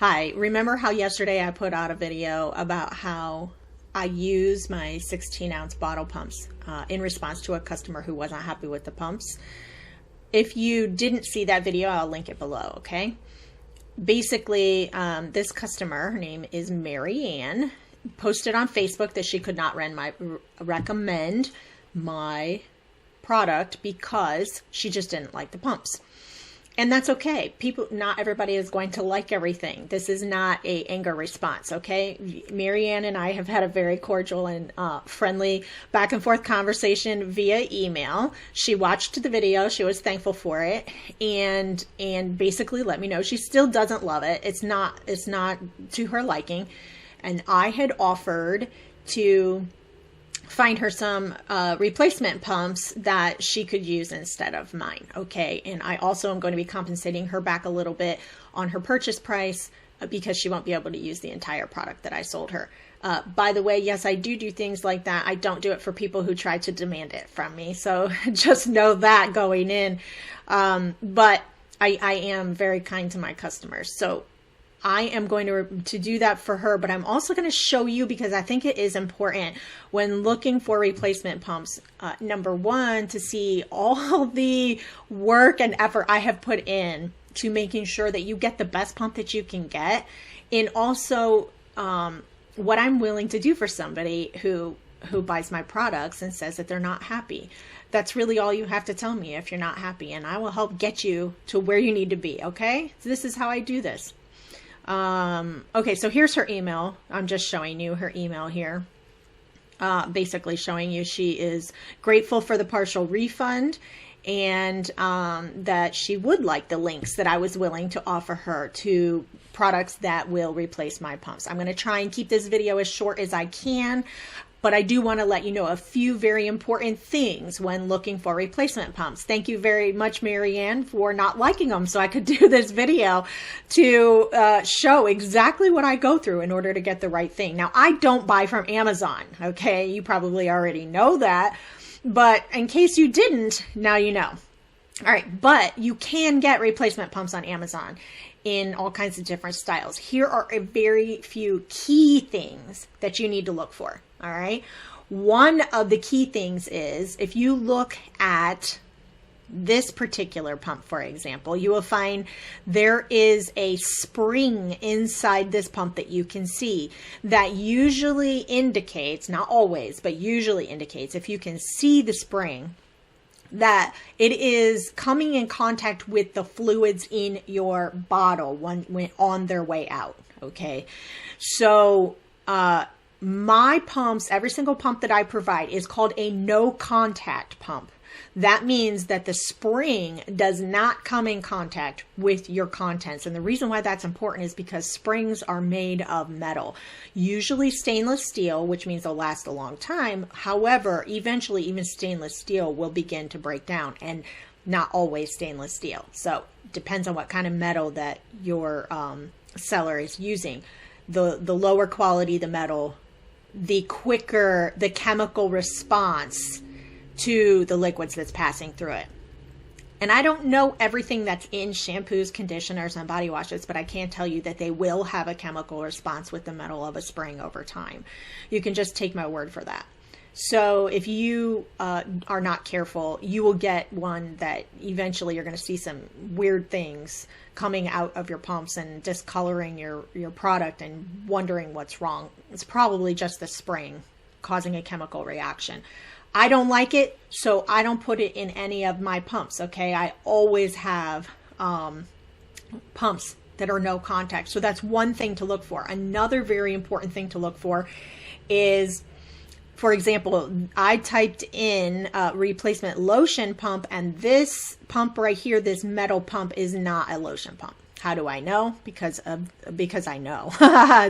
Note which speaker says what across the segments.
Speaker 1: Hi, remember how yesterday I put out a video about how I use my 16-ounce bottle pumps in response to a customer who wasn't happy with the pumps? If you didn't see that video, I'll link it below, okay? Basically, this customer, her name is Mary Ann, posted on Facebook that she could not recommend my product because she just didn't like the pumps. And that's okay. Not everybody is going to like everything. This is not a anger response, okay? Marianne and I have had a very cordial and friendly back and forth conversation via email. She watched the video. She was thankful for it, and basically let me know she still doesn't love it. It's not to her liking, and I had offered to find her some replacement pumps that she could use instead of mine, okay? And I also am going to be compensating her back a little bit on her purchase price because she won't be able to use the entire product that I sold her. By the way, yes, I do things like that. I don't do it for people who try to demand it from me, so just know that going in. But I am very kind to my customers, so I am going to do that for her, but I'm also going to show you, because I think it is important when looking for replacement pumps, number one, to see all the work and effort I have put in to making sure that you get the best pump that you can get, and also what I'm willing to do for somebody who buys my products and says that they're not happy. That's really all you have to tell me if you're not happy, and I will help get you to where you need to be, okay? So this is how I do this. Okay, so here's her email. I'm just showing you her email here. Basically showing you she is grateful for the partial refund, and that she would like the links that I was willing to offer her to products that will replace my pumps. I'm going to try and keep this video as short as I can, but I do want to let you know a few very important things when looking for replacement pumps. Thank you very much, Marianne, for not liking them, so I could do this video to show exactly what I go through in order to get the right thing. Now, I don't buy from Amazon, okay? You probably already know that, but in case you didn't, now you know. All right, but you can get replacement pumps on Amazon in all kinds of different styles. Here are a very few key things that you need to look for. All right. One of the key things is, if you look at this particular pump, for example, you will find there is a spring inside this pump that you can see that usually indicates, not always, but usually indicates, if you can see the spring, that it is coming in contact with the fluids in your bottle when on their way out. Okay. So, my pumps, every single pump that I provide, is called a no contact pump. That means that the spring does not come in contact with your contents. And the reason why that's important is because springs are made of metal, usually stainless steel, which means they'll last a long time. However, eventually even stainless steel will begin to break down, and not always stainless steel. So it depends on what kind of metal that your seller is using. The lower quality the metal, the quicker the chemical response to the liquids that's passing through it. And I don't know everything that's in shampoos, conditioners, and body washes, but I can tell you that they will have a chemical response with the metal of a spring over time. You can just take my word for that. So if you are not careful, you will get one that eventually you're going to see some weird things coming out of your pumps and discoloring your product and wondering what's wrong. It's probably just the spring causing a chemical reaction. I don't like it, so I don't put it in any of my pumps, okay? I always have pumps that are no contact. So that's one thing to look for. Another very important thing to look for is, for example, I typed in replacement lotion pump, and this pump right here, this metal pump, is not a lotion pump. How do I know? Because I know.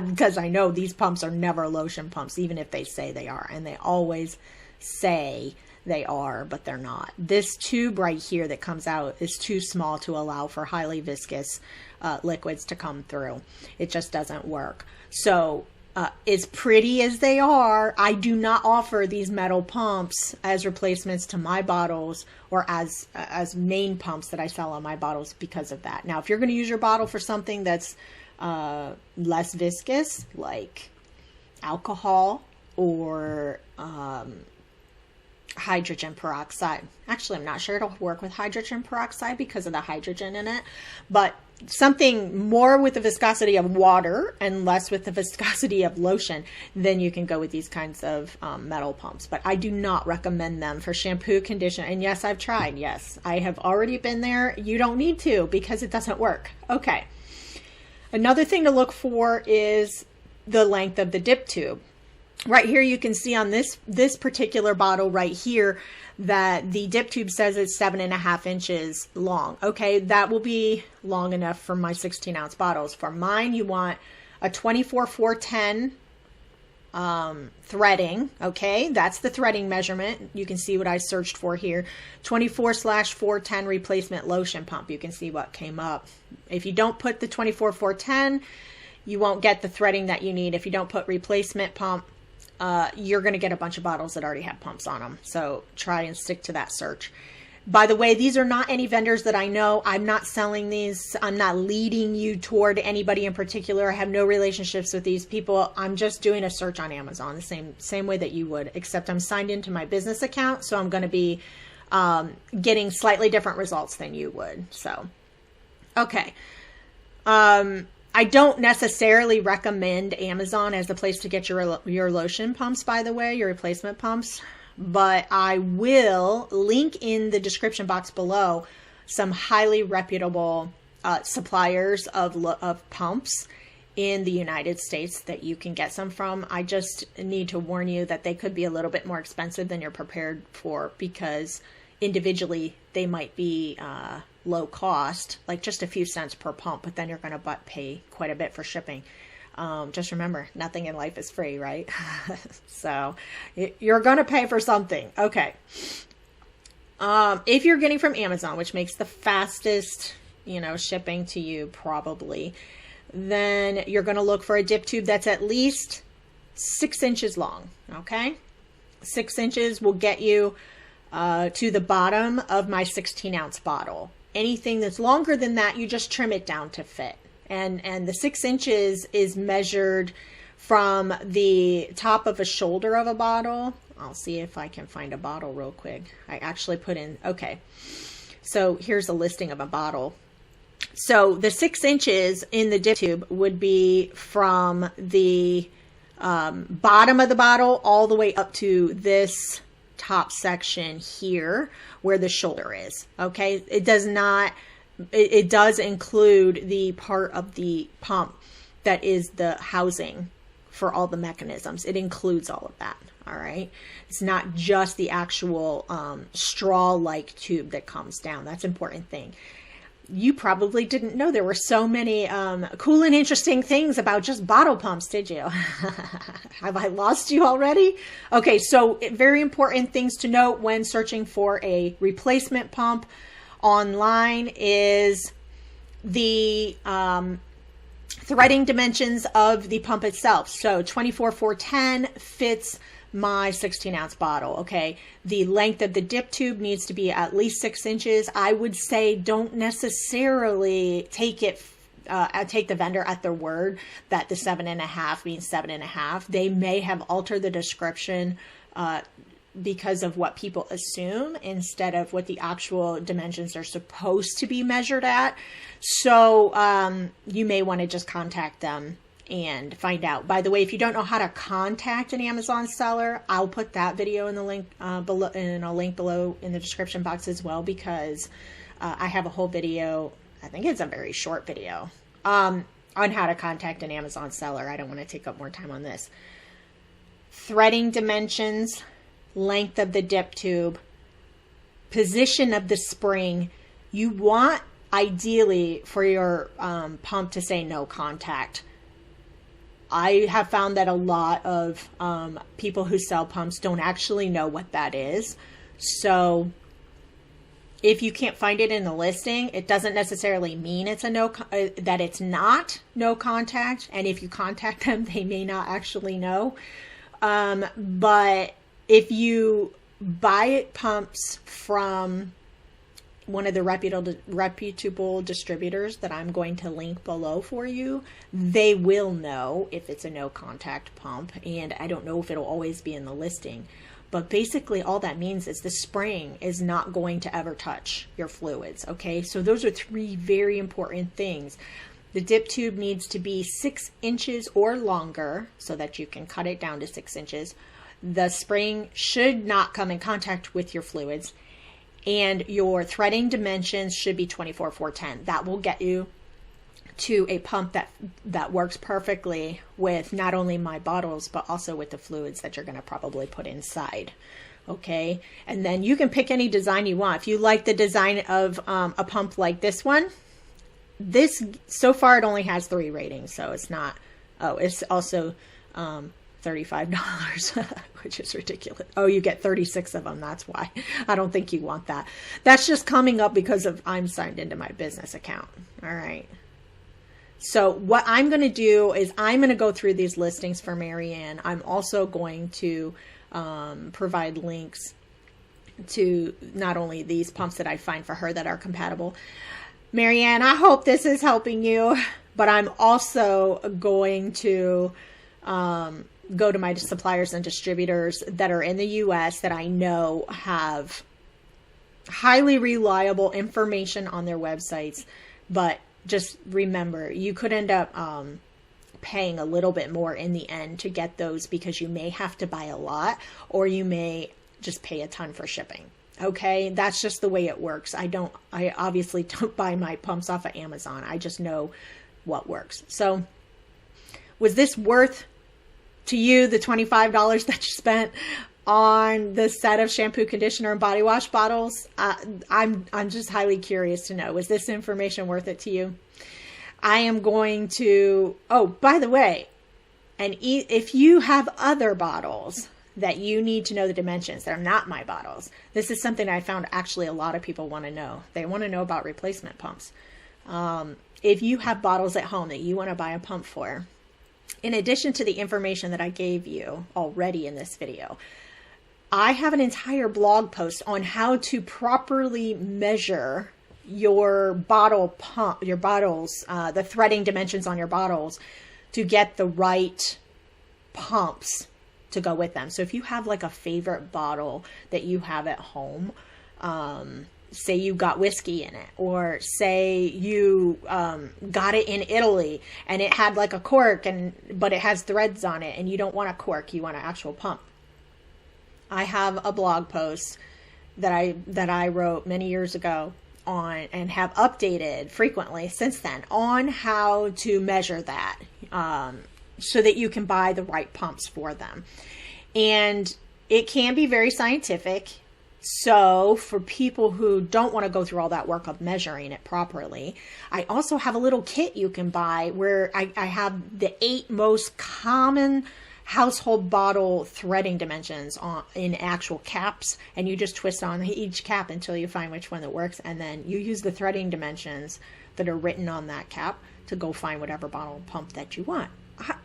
Speaker 1: Because I know these pumps are never lotion pumps, even if they say they are. And they always say they are, but they're not. This tube right here that comes out is too small to allow for highly viscous liquids to come through. It just doesn't work. So As pretty as they are, I do not offer these metal pumps as replacements to my bottles or as main pumps that I sell on my bottles because of that. Now, if you're going to use your bottle for something that's less viscous, like alcohol or hydrogen peroxide. Actually, I'm not sure it'll work with hydrogen peroxide because of the hydrogen in it, but something more with the viscosity of water and less with the viscosity of lotion, then you can go with these kinds of metal pumps. But I do not recommend them for shampoo, conditioner. And yes, I've tried. Yes, I have already been there. You don't need to because it doesn't work. Okay. Another thing to look for is the length of the dip tube. Right here, you can see on this particular bottle right here that the dip tube says it's 7.5 inches long. Okay, that will be long enough for my 16-ounce bottles. For mine, you want a 24-410 threading. Okay, that's the threading measurement. You can see what I searched for here. 24/410 replacement lotion pump. You can see what came up. If you don't put the 24-410, you won't get the threading that you need. If you don't put replacement pump, you're going to get a bunch of bottles that already have pumps on them. So try and stick to that search. By the way, these are not any vendors that I know. I'm not selling these. I'm not leading you toward anybody in particular. I have no relationships with these people. I'm just doing a search on Amazon the same way that you would, except I'm signed into my business account. So I'm going to be getting slightly different results than you would. So, okay. I don't necessarily recommend Amazon as the place to get your lotion pumps, by the way, your replacement pumps, but I will link in the description box below some highly reputable suppliers of pumps in the United States that you can get some from. I just need to warn you that they could be a little bit more expensive than you're prepared for because individually they might be low cost, like just a few cents per pump, but then you're going to pay quite a bit for shipping. Just remember, nothing in life is free, right? So you're going to pay for something. Okay. If you're getting from Amazon, which makes the fastest, shipping to you probably, then you're going to look for a dip tube that's at least 6 inches long. Okay. 6 inches will get you to the bottom of my 16-ounce bottle. Anything that's longer than that, you just trim it down to fit. And the 6 inches is measured from the top of a shoulder of a bottle. I'll see if I can find a bottle real quick. I actually put in, okay. So here's a listing of a bottle. So the 6 inches in the dip tube would be from the bottom of the bottle all the way up to this top section here where the shoulder is. Okay, it does not, it does include the part of the pump that is the housing for all the mechanisms. It includes all of that. All right, it's not just the actual straw-like tube that comes down. That's an important thing. You probably didn't know there were so many cool and interesting things about just bottle pumps, did you? Have I lost you already? Okay, so very important things to note when searching for a replacement pump online is the threading dimensions of the pump itself. So 24/410 fits my 16-ounce bottle. Okay, the length of the dip tube needs to be at least 6 inches. I would say don't necessarily take the vendor at their word that the 7.5 means 7.5. They may have altered the description because of what people assume instead of what the actual dimensions are supposed to be measured at. So you may want to just contact them and find out. By the way, if you don't know how to contact an Amazon seller, I'll put that video in the link below, in a link below in the description box as well, because I have a whole video. I think it's a very short video on how to contact an Amazon seller. I don't want to take up more time on this. Threading dimensions, length of the dip tube, position of the spring. You want ideally for your pump to say no contact. I have found that a lot of people who sell pumps don't actually know what that is. So if you can't find it in the listing, it doesn't necessarily mean it's a that it's not no contact. And if you contact them, they may not actually know. But if you buy pumps from one of the reputable distributors that I'm going to link below for you, they will know if it's a no contact pump. And I don't know if it'll always be in the listing. But basically all that means is the spring is not going to ever touch your fluids, okay? So those are three very important things. The dip tube needs to be 6 inches or longer so that you can cut it down to 6 inches. The spring should not come in contact with your fluids. And your threading dimensions should be 24/410. That will get you to a pump that works perfectly with not only my bottles, but also with the fluids that you're going to probably put inside. Okay. And then you can pick any design you want. If you like the design of a pump like this one, this, so far it only has 3 ratings. So it's not, it's also $35, which is ridiculous. Oh, you get 36 of them. That's why. I don't think you want that. That's just coming up because of I'm signed into my business account. All right. So what I'm going to do is I'm going to go through these listings for Marianne. I'm also going to provide links to not only these pumps that I find for her that are compatible. Marianne, I hope this is helping you, but I'm also going to go to my suppliers and distributors that are in the US that I know have highly reliable information on their websites, but just remember, you could end up paying a little bit more in the end to get those because you may have to buy a lot or you may just pay a ton for shipping. Okay, that's just the way it works. I obviously don't buy my pumps off of Amazon. I just know what works. So was this worth to you the $25 that you spent on the set of shampoo, conditioner, and body wash bottles? I'm just highly curious to know, was this information worth it to you? I am going to, oh, by the way, and if you have other bottles that you need to know the dimensions, they're not my bottles. This is something I found actually a lot of people want to know. They want to know about replacement pumps. If you have bottles at home that you want to buy a pump for, in addition to the information that I gave you already in this video, I have an entire blog post on how to properly measure your bottle pump, your bottles, the threading dimensions on your bottles to get the right pumps to go with them. So if you have like a favorite bottle that you have at home, say you got whiskey in it, or say you got it in Italy and it had like a cork but it has threads on it and you don't want a cork, you want an actual pump. I have a blog post that I wrote many years ago on and have updated frequently since then on how to measure that so that you can buy the right pumps for them. And it can be very scientific. So for people who don't want to go through all that work of measuring it properly, I also have a little kit you can buy where I have the 8 most common household bottle threading dimensions in actual caps, and you just twist on each cap until you find which one that works, and then you use the threading dimensions that are written on that cap to go find whatever bottle pump that you want.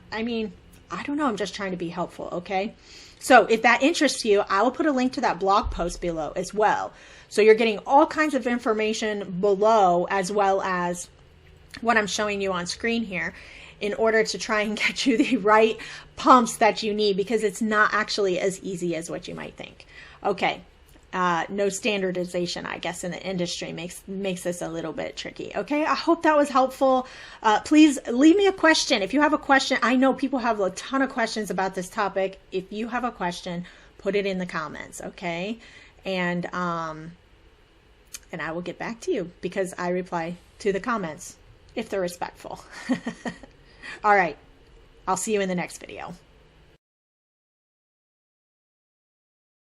Speaker 1: I mean, I don't know, I'm just trying to be helpful, okay? So if that interests you, I will put a link to that blog post below as well. So you're getting all kinds of information below, as well as what I'm showing you on screen here, in order to try and get you the right pumps that you need, because it's not actually as easy as what you might think. Okay. No standardization, I guess, in the industry makes this a little bit tricky. Okay. I hope that was helpful. Please leave me a question. If you have a question, I know people have a ton of questions about this topic. If you have a question, put it in the comments. Okay. And I will get back to you because I reply to the comments if they're respectful. All right. I'll see you in the next video.